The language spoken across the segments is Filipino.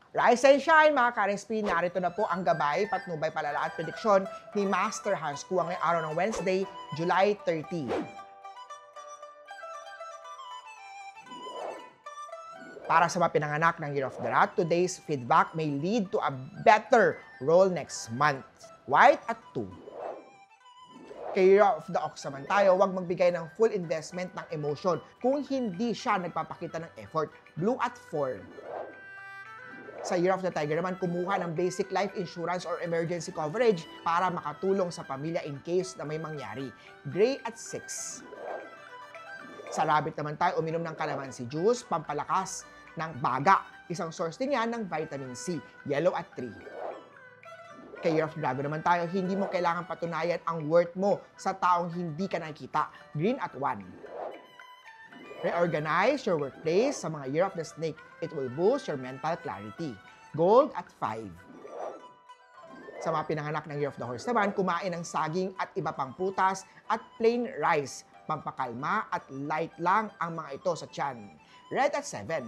Rise and shine mga ka-RSP, narito na po ang gabay, patnubay, palala at prediksyon ni Master Hans Kua ngayong araw ng Wednesday, July 30. Para sa mga pinanganak ng Year of the Rat, today's feedback may lead to a better role next month. White at 2. Kay Year of the Ox naman tayo, huwag magbigay ng full investment ng emotion kung hindi siya nagpapakita ng effort. Blue at 4. Sa Year of the Tiger naman, kumuha ng basic life insurance or emergency coverage para makatulong sa pamilya in case na may mangyari. Gray at 6. Sa Rabbit naman tayo, uminom ng calamansi juice, pampalakas ng baga. Isang source din yan ng vitamin C. Yellow at 3. Kay Year of the Dragon naman tayo, hindi mo kailangan patunayan ang worth mo sa taong hindi ka nakikita. Green at 1. Reorganize your workplace sa mga Year of the Snake. It will boost your mental clarity. Gold at 5. Sa mga pinanganak ng Year of the Horse naman, kumain ng saging at iba pang prutas at plain rice. Pampakalma at light lang ang mga ito sa tiyan. Red at 7.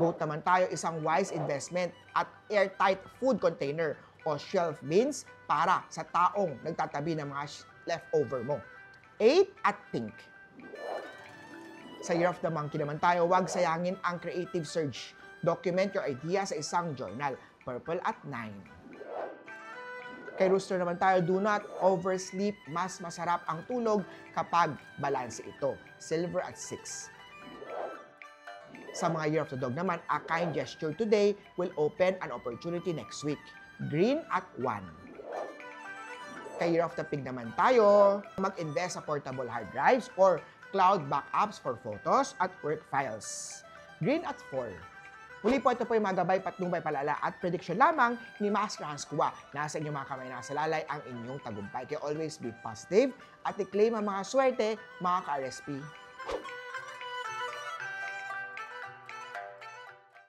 Vote naman tayo isang wise investment at airtight food container o shelf bins para sa taong nagtatabi ng mga leftover mo. 8 at pink. Sa Year of the Monkey naman tayo, huwag sayangin ang creative surge. Document your idea sa isang journal. Purple at 9. Kay Rooster naman tayo, do not oversleep. Mas masarap ang tulog kapag balanse ito. Silver at 6. Sa mga Year of the Dog naman, a kind gesture today will open an opportunity next week. Green at 1. Kay Year of the Pig naman tayo, mag-invest sa portable hard drives or cloud backups for photos at work files. Green at 4. Muli po, ito po yung mga gabay, patnubay, palala at prediction lamang ni Master Hans Kua. Nasa inyong mga kamay, nasa lalay ang inyong tagumpay. Kaya always be positive at i-claim ang mga swerte, mga ka-RSP.